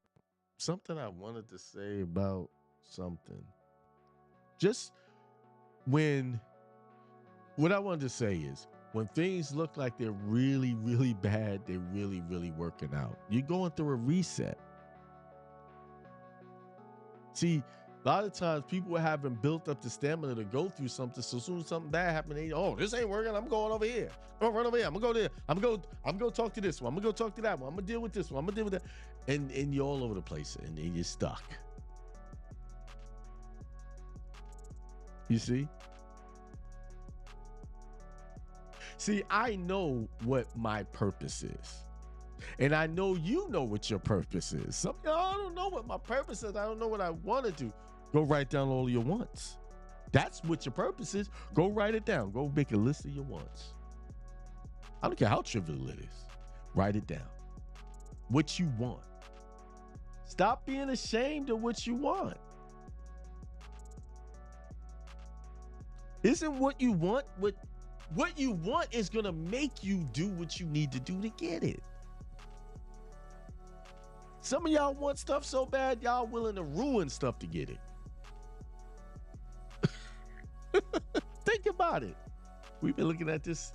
Something I wanted to say about something. Just when, what I wanted to say is, when things look like they're really, really bad, they're really, really working out. You're going through a reset. See, a lot of times people haven't built up the stamina to go through something. So as soon as something bad happens, they, oh, this ain't working. I'm going over here. I'm gonna run over here. I'm gonna go there. I'm gonna talk to this one. I'm gonna go talk to that one. I'm gonna deal with this one. I'm gonna deal with that. And you're all over the place and you're stuck. You see? See, I know what my purpose is. And I know you know what your purpose is. Some of y'all, I don't know what my purpose is. I don't know what I want to do. Go write down all your wants. That's what your purpose is. Go write it down. Go make a list of your wants. I don't care how trivial it is. Write it down. What you want. Stop being ashamed of what you want. Isn't what you want what you want is going to make you do what you need to do to get it. Some of y'all want stuff so bad, y'all willing to ruin stuff to get it. Think about it. We've been looking at this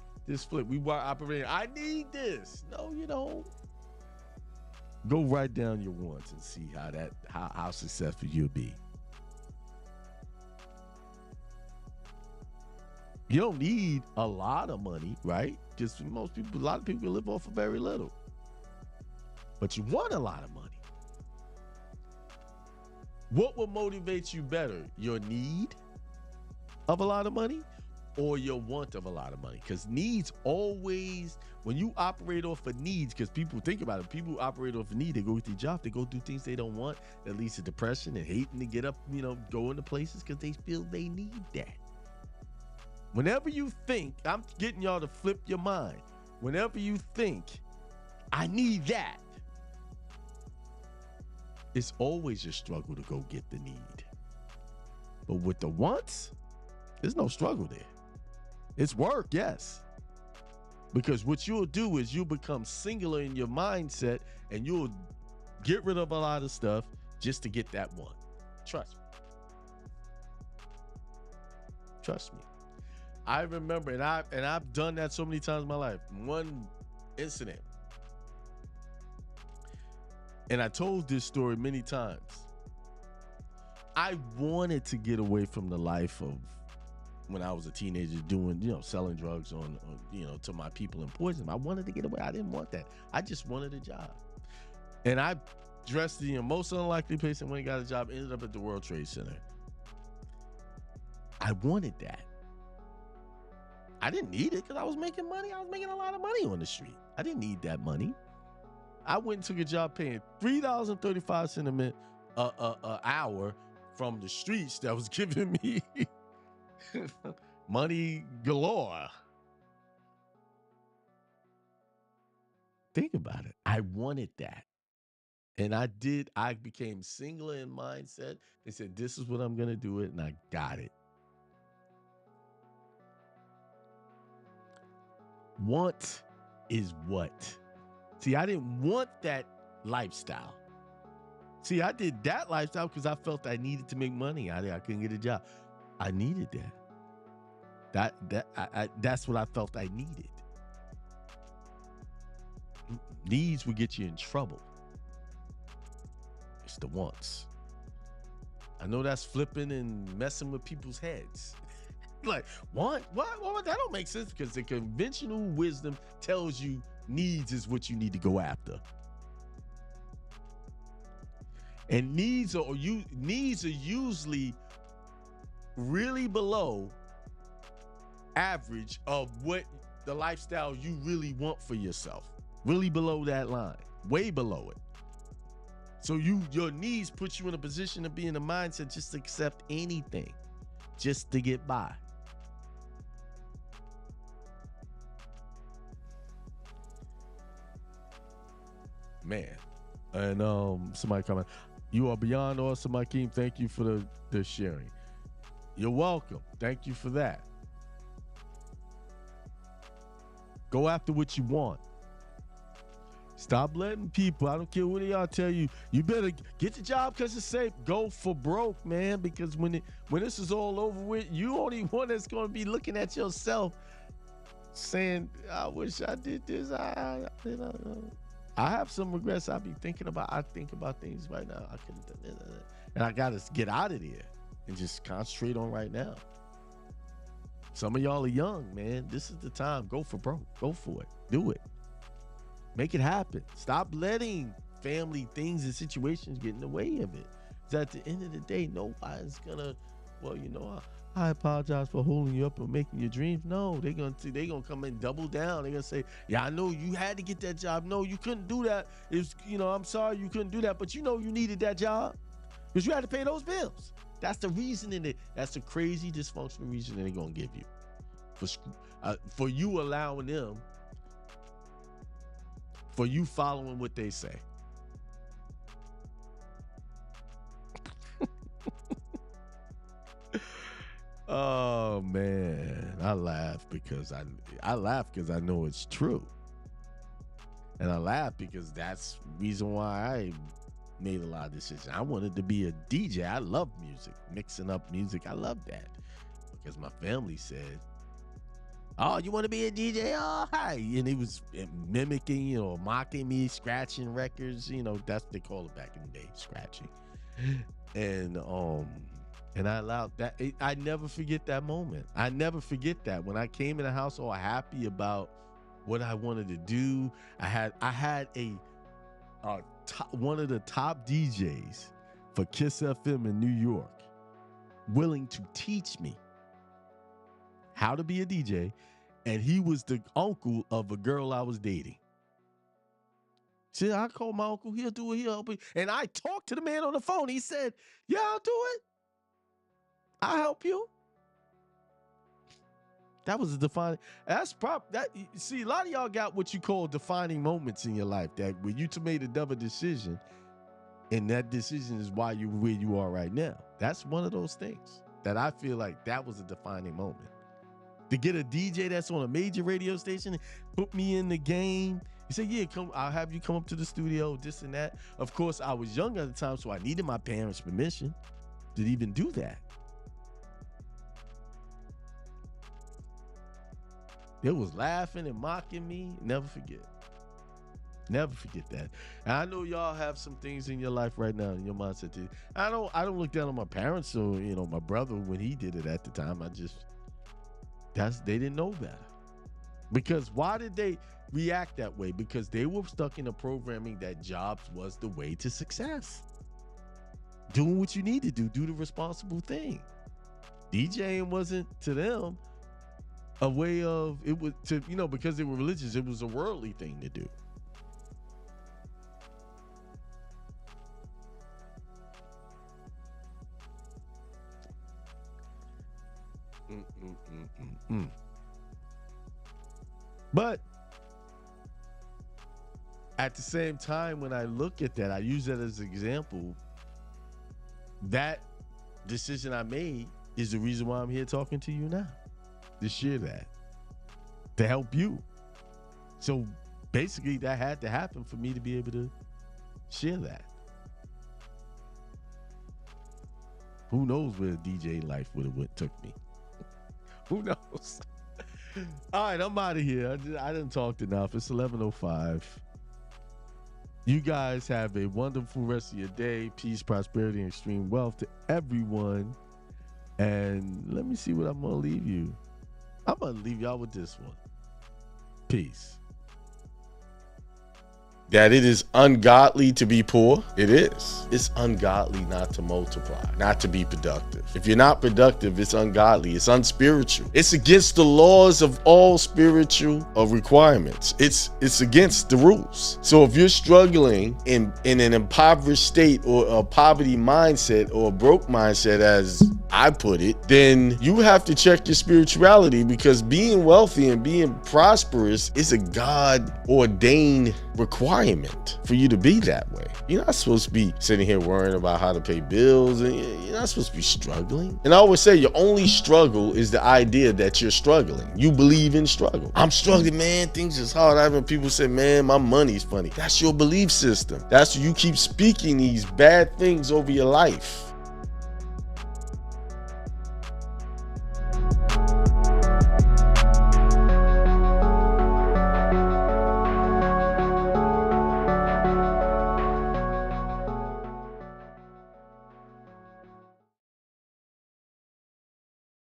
flip. We were operating, I need this. No, you don't. Go write down your wants and see how successful you'll be. You don't need a lot of money, right? Just a lot of people live off of very little. But you want a lot of money. What will motivate you better? Your need of a lot of money or your want of a lot of money? Because needs always, when you operate off of needs, because people think about it, people who operate off of need, they go with their job, they go do things they don't want, that leads to depression and hating to get up, go into places because they feel they need that. Whenever you think, I'm getting y'all to flip your mind. Whenever you think, I need that, it's always a struggle to go get the need. But with the wants, there's no struggle there. It's work, yes. Because what you'll do is you'll become singular in your mindset and you'll get rid of a lot of stuff just to get that one. Trust me. Trust me. I remember, and I've done that so many times in my life. One incident, and I told this story many times. I wanted to get away from the life of when I was a teenager doing, selling drugs on to my people and poison. I wanted to get away. I didn't want that. I just wanted a job. And I dressed the most unlikely person when he got a job, ended up at the World Trade Center. I wanted that. I didn't need it because I was making money. I was making a lot of money on the street. I didn't need that money. I went and took a job paying $3.35 an hour from the streets that was giving me money galore. Think about it. I wanted that. And I did. I became singular in mindset. They said, this is what I'm going to do it. And I got it. Want is what? See, I didn't want that lifestyle. See, I did that lifestyle because I felt I needed to make money. I couldn't get a job. I needed that. That's what I felt I needed. Needs would get you in trouble. It's the wants. I know that's flipping and messing with people's heads. Like, what? That don't make sense because the conventional wisdom tells you needs is what you need to go after. And needs are usually really below average of what the lifestyle you really want for yourself. Really below that line, way below it. So your needs put you in a position to be in a mindset just to accept anything, just to get by. Man, and somebody comment, you are beyond awesome, Akeem. Thank you for the sharing. You're welcome. Thank you for that. Go after what you want. Stop letting people, I don't care what y'all tell you, you better get the job because it's safe. Go for broke, man, because when this is all over with, you only one that's going to be looking at yourself saying, I wish I did this. I have some regrets I be thinking about. I think about things right now. I could have done this. And I got to get out of there and just concentrate on right now. Some of y'all are young, man. This is the time. Go for broke. Go for it. Do it. Make it happen. Stop letting family things and situations get in the way of it. Because at the end of the day, nobody's gonna, well, I apologize for holding you up and making your dreams. No, they're gonna come and double down. They're gonna say, yeah, I know you had to get that job. No, you couldn't do that. It's, I'm sorry you couldn't do that, but you needed that job because you had to pay those bills. That's the reasoning. That's the crazy dysfunctional reason they're gonna give you for you allowing them. For you following what they say. Oh man, I laugh because I know it's true. And I laugh because that's the reason why I made a lot of decisions. I wanted to be a DJ. I love music, mixing up music. I love that because my family said, oh, you want to be a DJ? Oh, hi. And it was mimicking, mocking me, scratching records. That's what they call it back in the day, scratching. And I allowed that. I never forget that moment. I never forget that. When I came in the house all happy about what I wanted to do, I had one of the top DJs for Kiss FM in New York willing to teach me how to be a DJ, and he was the uncle of a girl I was dating. See, I called my uncle, he'll do it, he'll help me. And I talked to the man on the phone. He said, yeah, I'll do it. I'll help you. That was a defining, see, a lot of y'all got what you call defining moments in your life, that when you made a double decision, and that decision is why you're where you are right now. That's one of those things that I feel like that was a defining moment. To get a DJ that's on a major radio station, put me in the game. He said, yeah, come, I'll have you come up to the studio, this and that. Of course, I was young at the time, so I needed my parents' permission to even do that. They was laughing and mocking me. Never forget. Never forget that. And I know y'all have some things in your life right now in your mindset. I don't look down on my parents or my brother when he did it at the time. They didn't know better. Because why did they react that way? Because they were stuck in a programming that jobs was the way to success. Doing what you need to do the responsible thing. DJing wasn't to them a way of, it was to, because they were religious, it was a worldly thing to do. But at the same time, when I look at that, I use that as an example. That decision I made is the reason why I'm here talking to you now. To share that. To help you. So basically that had to happen for me to be able to share that. Who knows where DJ life would have took me. Who knows? All right, I'm out of here. I didn't talk enough. It's 11:05. You guys have a wonderful rest of your day. Peace, prosperity, and extreme wealth to everyone. And let me see what I'm going to leave you. I'm going to leave y'all with this one. Peace. That it is ungodly to be poor. It is. It's ungodly not to multiply, not to be productive. If you're not productive, it's ungodly. It's unspiritual. It's against the laws of all spiritual requirements. It's against the rules. So if you're struggling in an impoverished state or a poverty mindset or a broke mindset, as I put it, then you have to check your spirituality, because being wealthy and being prosperous is a God-ordained requirement for you to be that way. You're not supposed to be sitting here worrying about how to pay bills, and you're not supposed to be struggling. And I always say your only struggle is the idea that you're struggling. You believe in struggle. I'm struggling, man. Things is hard. I have people say, man, my money's funny. That's your belief system. That's you keep speaking these bad things over your life.